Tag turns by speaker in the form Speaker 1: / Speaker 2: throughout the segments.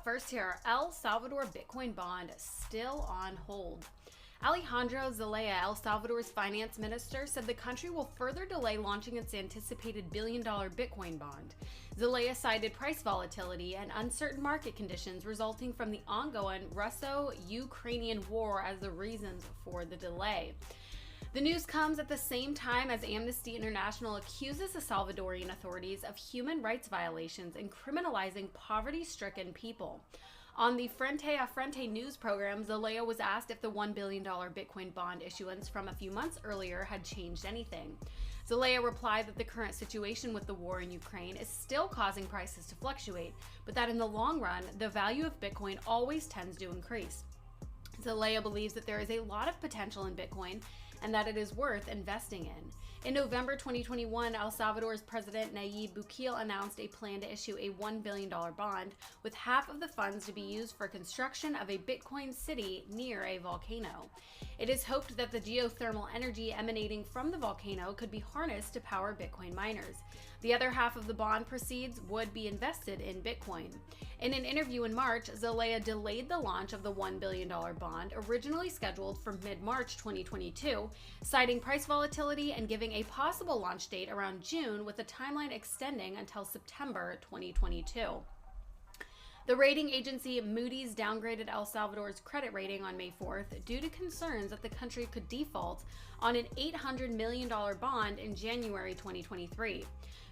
Speaker 1: Up first here, El Salvador Bitcoin bond still on hold. Alejandro Zelaya, El Salvador's finance minister, said the country will further delay launching its anticipated billion-dollar Bitcoin bond. Zelaya cited price volatility and uncertain market conditions resulting from the ongoing Russo-Ukrainian war as the reasons for the delay. The news comes at the same time as Amnesty International accuses the Salvadorian authorities of human rights violations and criminalizing poverty-stricken people. On the Frente a Frente news program, Zelaya was asked if the $1 billion Bitcoin bond issuance from a few months earlier had changed anything. Zelaya replied that the current situation with the war in Ukraine is still causing prices to fluctuate, but that in the long run, the value of Bitcoin always tends to increase. Zelaya believes that there is a lot of potential in Bitcoin and that it is worth investing in. In November 2021, El Salvador's President Nayib Bukele announced a plan to issue a $1 billion bond, with half of the funds to be used for construction of a Bitcoin city near a volcano. It is hoped that the geothermal energy emanating from the volcano could be harnessed to power Bitcoin miners. The other half of the bond proceeds would be invested in Bitcoin. In an interview in March, Zelaya delayed the launch of the $1 billion bond, originally scheduled for mid-March 2022, citing price volatility and giving a possible launch date around June, with the timeline extending until September 2022. The rating agency Moody's downgraded El Salvador's credit rating on May 4th due to concerns that the country could default on an $800 million bond in January 2023.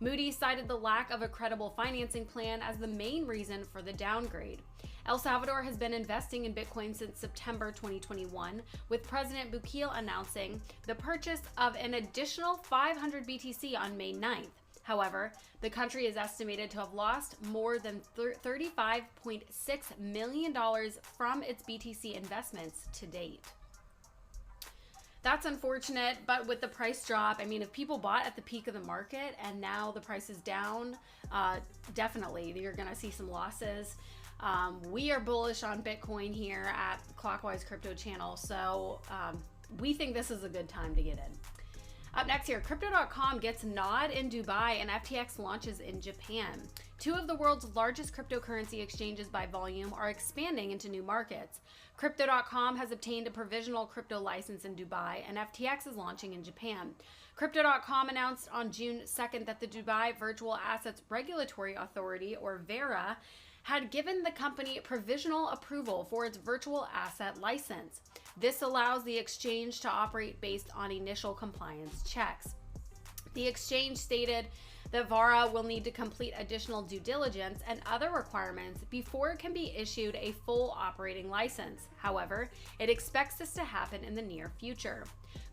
Speaker 1: Moody's cited the lack of a credible financing plan as the main reason for the downgrade. El Salvador has been investing in Bitcoin since September 2021, with President Bukele announcing the purchase of an additional 500 BTC on May 9th. However, the country is estimated to have lost more than $35.6 million from its BTC investments to date. That's unfortunate, but with the price drop, I mean, if people bought at the peak of the market and now the price is down, definitely you're going to see some losses. We are bullish on Bitcoin here at CLOCKWISE Crypto Channel, so we think this is a good time to get in. Up next here, Crypto.com gets nod in Dubai and FTX launches in Japan. Two of the world's largest cryptocurrency exchanges by volume are expanding into new markets. Crypto.com has obtained a provisional crypto license in Dubai, and FTX is launching in Japan. Crypto.com announced on June 2nd that the Dubai Virtual Assets Regulatory Authority, or VERA, had given the company provisional approval for its virtual asset license. This allows the exchange to operate based on initial compliance checks. The exchange stated that VARA will need to complete additional due diligence and other requirements before it can be issued a full operating license. However, it expects this to happen in the near future.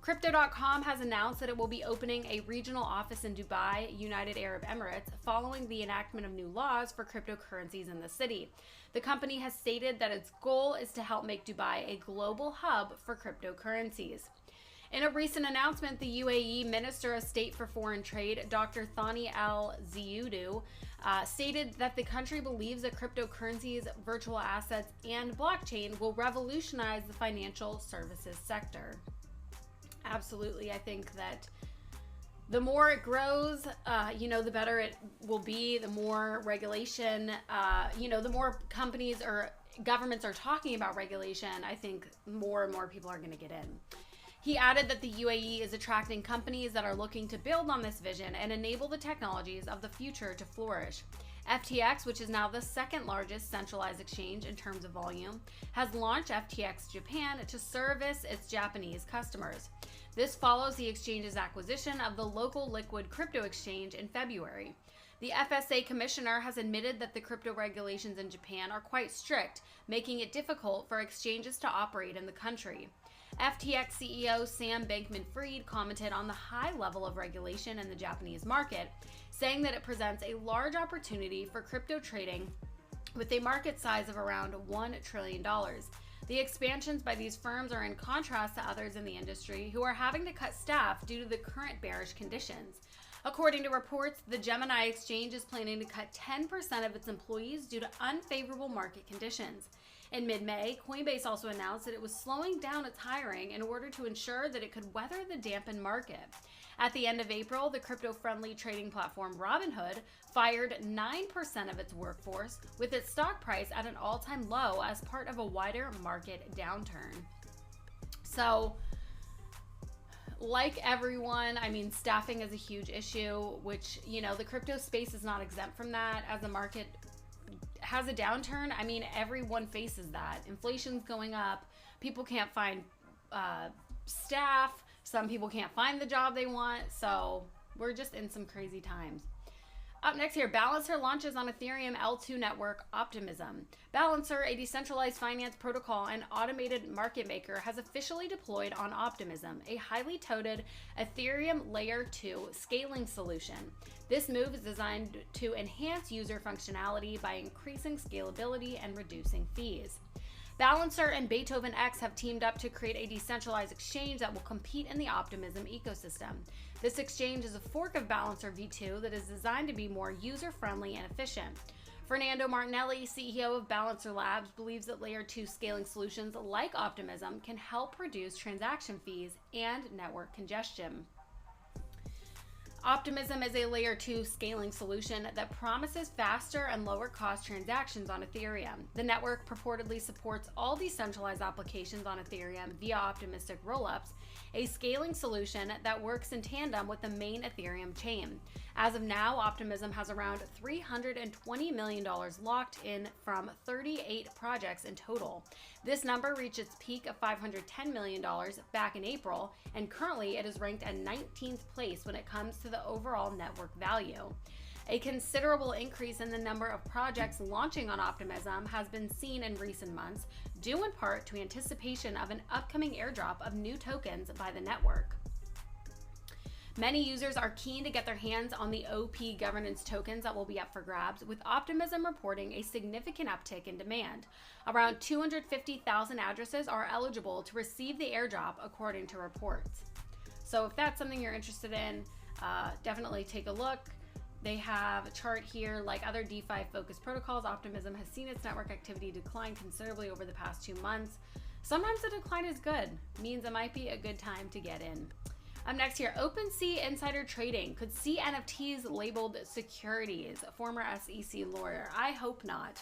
Speaker 1: Crypto.com has announced that it will be opening a regional office in Dubai, United Arab Emirates, following the enactment of new laws for cryptocurrencies in the city. The company has stated that its goal is to help make Dubai a global hub for cryptocurrencies. In a recent announcement, the UAE Minister of State for Foreign Trade, Dr. Thani Al-Ziyudu, stated that the country believes that cryptocurrencies, virtual assets, and blockchain will revolutionize the financial services sector. Absolutely, I think that the more it grows, the better it will be. The more regulation, the more companies or governments are talking about regulation, I think more and more people are going to get in. He added that the UAE is attracting companies that are looking to build on this vision and enable the technologies of the future to flourish. FTX, which is now the second largest centralized exchange in terms of volume, has launched FTX Japan to service its Japanese customers. This follows the exchange's acquisition of the local liquid crypto exchange in February. The FSA commissioner has admitted that the crypto regulations in Japan are quite strict, making it difficult for exchanges to operate in the country. FTX CEO Sam Bankman-Fried commented on the high level of regulation in the Japanese market, saying that it presents a large opportunity for crypto trading with a market size of around $1 trillion. The expansions by these firms are in contrast to others in the industry who are having to cut staff due to the current bearish conditions. According to reports, the Gemini exchange is planning to cut 10% of its employees due to unfavorable market conditions. In mid-May, Coinbase also announced that it was slowing down its hiring in order to ensure that it could weather the dampened market. At the end of April, the crypto-friendly trading platform Robinhood fired 9% of its workforce, with its stock price at an all-time low as part of a wider market downturn. So, like everyone, I mean, staffing is a huge issue, which, you know, the crypto space is not exempt from that. As the market has a downturn, I mean, everyone faces that. Inflation's going up. People can't find staff. Some people can't find the job they want. So we're just in some crazy times. Up next here, Balancer launches on Ethereum L2 network Optimism. Balancer, a decentralized finance protocol and automated market maker, has officially deployed on Optimism, a highly touted Ethereum Layer 2 scaling solution. This move is designed to enhance user functionality by increasing scalability and reducing fees. Balancer and Beethoven X have teamed up to create a decentralized exchange that will compete in the Optimism ecosystem. This exchange is a fork of Balancer V2 that is designed to be more user-friendly and efficient. Fernando Martinelli, CEO of Balancer Labs, believes that Layer 2 scaling solutions like Optimism can help reduce transaction fees and network congestion. Optimism is a Layer 2 scaling solution that promises faster and lower cost transactions on Ethereum. The network purportedly supports all decentralized applications on Ethereum via optimistic rollups, a scaling solution that works in tandem with the main Ethereum chain. As of now, Optimism has around $320 million locked in from 38 projects in total. This number reached its peak of $510 million back in April, and currently it is ranked at 19th place when it comes to the overall network value. A considerable increase in the number of projects launching on Optimism has been seen in recent months, due in part to anticipation of an upcoming airdrop of new tokens by the network. Many users are keen to get their hands on the OP governance tokens that will be up for grabs, with Optimism reporting a significant uptick in demand. Around 250,000 addresses are eligible to receive the airdrop, according to reports. So if that's something you're interested in, definitely take a look. They have a chart here. Like other DeFi-focused protocols, Optimism has seen its network activity decline considerably over the past 2 months. Sometimes the decline is good, means it might be a good time to get in. Up next here, OpenSea insider trading could see NFTs labeled securities. Former SEC lawyer. I hope not.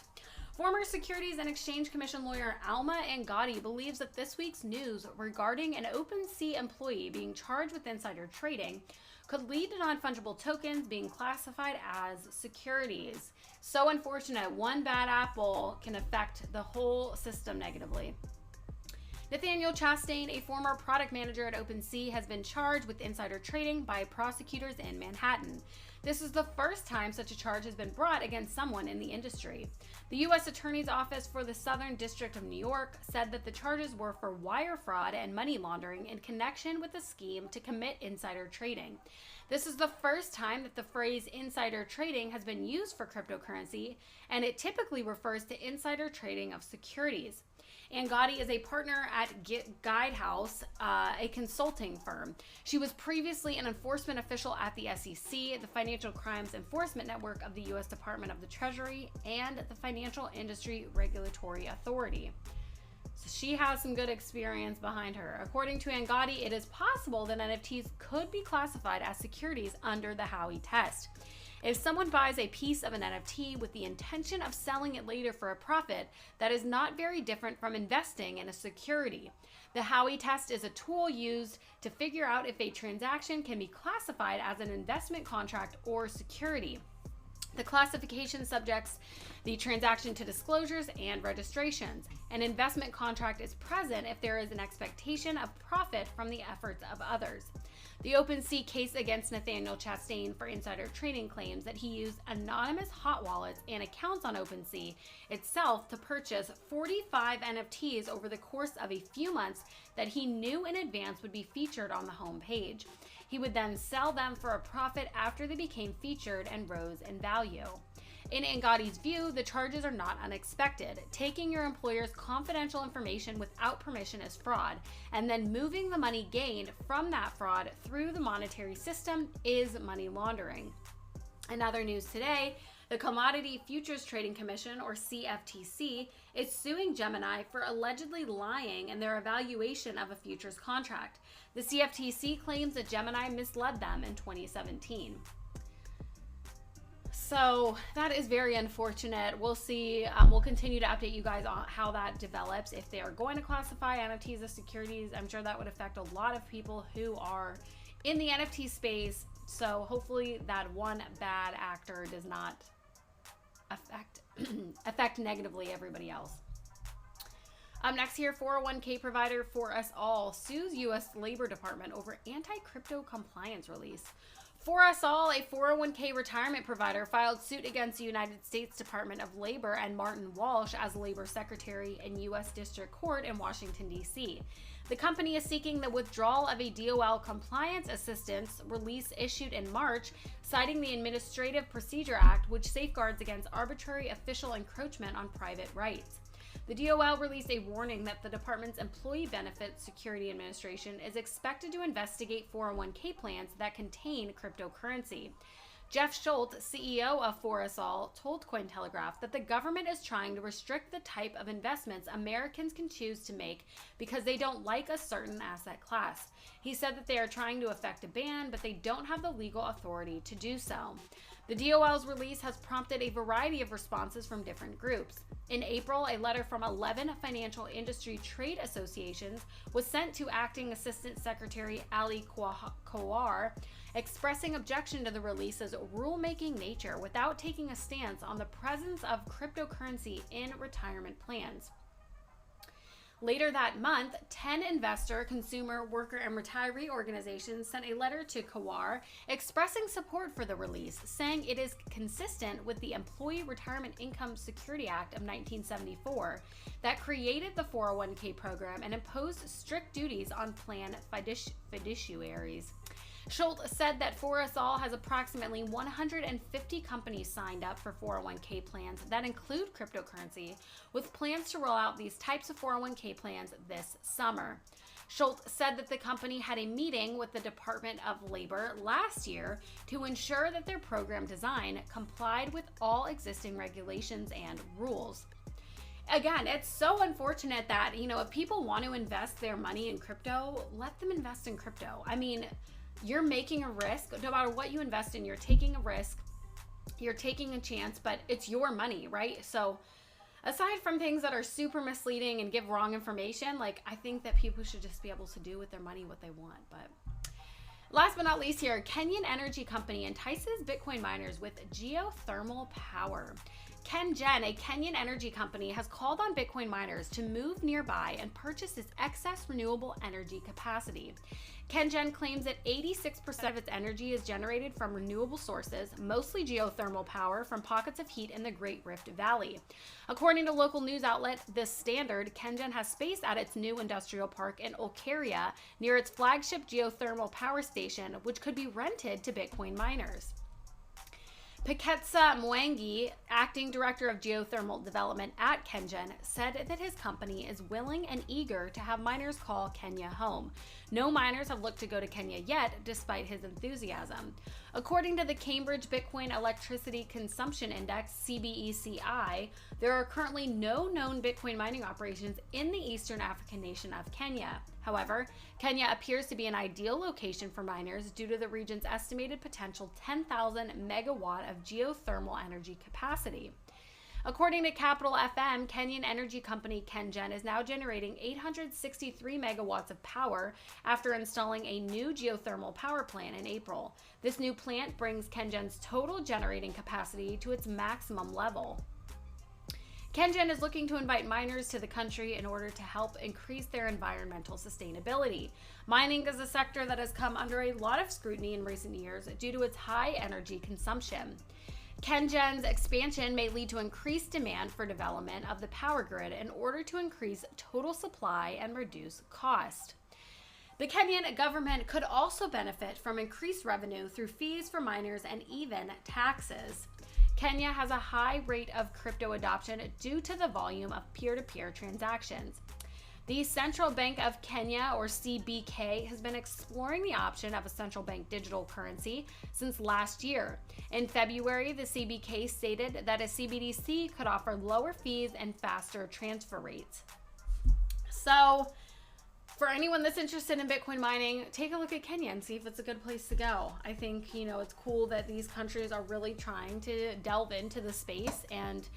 Speaker 1: Former Securities and Exchange Commission lawyer Alma Angotti believes that this week's news regarding an OpenSea employee being charged with insider trading could lead to non-fungible tokens being classified as securities. So unfortunate, one bad apple can affect the whole system negatively. Nathaniel Chastain, a former product manager at OpenSea, has been charged with insider trading by prosecutors in Manhattan. This is the first time such a charge has been brought against someone in the industry. The U.S. Attorney's Office for the Southern District of New York said that the charges were for wire fraud and money laundering in connection with a scheme to commit insider trading. This is the first time that the phrase insider trading has been used for cryptocurrency, and it typically refers to insider trading of securities. Angotti is a partner at Guidehouse, a consulting firm. She was previously an enforcement official at the SEC, the Financial Crimes Enforcement Network of the U.S. Department of the Treasury, and the Financial Industry Regulatory Authority. So she has some good experience behind her. According to Angotti, it is possible that NFTs could be classified as securities under the Howey test. If someone buys a piece of an NFT with the intention of selling it later for a profit, that is not very different from investing in a security. The Howey test is a tool used to figure out if a transaction can be classified as an investment contract or security. The classification subjects the transaction to disclosures and registrations. An investment contract is present if there is an expectation of profit from the efforts of others. The OpenSea case against Nathaniel Chastain for insider trading claims that he used anonymous hot wallets and accounts on OpenSea itself to purchase 45 NFTs over the course of a few months that he knew in advance would be featured on the home page. He would then sell them for a profit after they became featured and rose in value. In Angotti's view, the charges are not unexpected. Taking your employer's confidential information without permission is fraud, and then moving the money gained from that fraud through the monetary system is money laundering. In other news today, The Commodity Futures Trading Commission, or CFTC, is suing Gemini for allegedly lying in their evaluation of a futures contract. The CFTC claims that Gemini misled them in 2017. So that is very unfortunate. We'll see. We'll continue to update you guys on how that develops. If they are going to classify NFTs as securities, I'm sure that would affect a lot of people who are in the NFT space. So hopefully that one bad actor does not affect negatively everybody else. Next here, 401k provider For Us All sues U.S. Labor Department over anti-crypto compliance release. For Us All, a 401k retirement provider, filed suit against the United States Department of Labor and Martin Walsh as Labor Secretary in U.S. District Court in Washington, D.C. The company is seeking the withdrawal of a DOL compliance assistance release issued in March, citing the Administrative Procedure Act, which safeguards against arbitrary official encroachment on private rights. The DOL released a warning that the department's Employee Benefits Security Administration is expected to investigate 401k plans that contain cryptocurrency. Jeff Schultz, CEO of For Us All, told Cointelegraph that the government is trying to restrict the type of investments Americans can choose to make because they don't like a certain asset class. He said that they are trying to effect a ban, but they don't have the legal authority to do so. The DOL's release has prompted a variety of responses from different groups. In April, a letter from 11 financial industry trade associations was sent to Acting Assistant Secretary Ali Kowar, expressing objection to the release's rulemaking nature without taking a stance on the presence of cryptocurrency in retirement plans. Later that month, 10 investor, consumer, worker, and retiree organizations sent a letter to Kowar expressing support for the release, saying it is consistent with the Employee Retirement Income Security Act of 1974 that created the 401k program and imposed strict duties on plan fiduciaries. Schultz said that For Us All has approximately 150 companies signed up for 401k plans that include cryptocurrency, with plans to roll out these types of 401k plans this summer. Schultz said that the company had a meeting with the Department of Labor last year to ensure that their program design complied with all existing regulations and rules. Again, it's so unfortunate that, if people want to invest their money in crypto, let them invest in crypto. I mean, you're making a risk. No matter what you invest in, you're taking a risk, you're taking a chance, but it's your money, right? So aside from things that are super misleading and give wrong information, I think that people should just be able to do with their money what they want. But last but not least here, Kenyan energy company entices Bitcoin miners with geothermal power. KenGen, a Kenyan energy company, has called on Bitcoin miners to move nearby and purchase its excess renewable energy capacity. KenGen claims that 86% of its energy is generated from renewable sources, mostly geothermal power from pockets of heat in the Great Rift Valley. According to local news outlet The Standard, KenGen has space at its new industrial park in Olkaria near its flagship geothermal power station, which could be rented to Bitcoin miners. Piketsa Mwangi, acting director of geothermal development at KenGen, said that his company is willing and eager to have miners call Kenya home. No miners have looked to go to Kenya yet, despite his enthusiasm. According to the Cambridge Bitcoin Electricity Consumption Index, CBECI, there are currently no known Bitcoin mining operations in the eastern African nation of Kenya. However, Kenya appears to be an ideal location for miners due to the region's estimated potential 10,000 megawatt of geothermal energy capacity. According to Capital FM, Kenyan energy company KenGen is now generating 863 megawatts of power after installing a new geothermal power plant in April. This new plant brings KenGen's total generating capacity to its maximum level. KenGen is looking to invite miners to the country in order to help increase their environmental sustainability. Mining is a sector that has come under a lot of scrutiny in recent years due to its high energy consumption. KenGen's expansion may lead to increased demand for development of the power grid in order to increase total supply and reduce cost. The Kenyan government could also benefit from increased revenue through fees for miners and even taxes. Kenya has a high rate of crypto adoption due to the volume of peer-to-peer transactions. The Central Bank of Kenya, or CBK, has been exploring the option of a central bank digital currency since last year. In February, the CBK stated that a CBDC could offer lower fees and faster transfer rates. So, for anyone that's interested in Bitcoin mining, take a look at Kenya and see if it's a good place to go. I think, it's cool that these countries are really trying to delve into the space and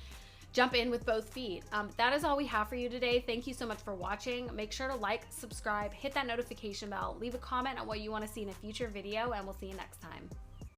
Speaker 1: jump in with both feet. That is all we have for you today. Thank you so much for watching. Make sure to like, subscribe, hit that notification bell, leave a comment on what you want to see in a future video, and we'll see you next time.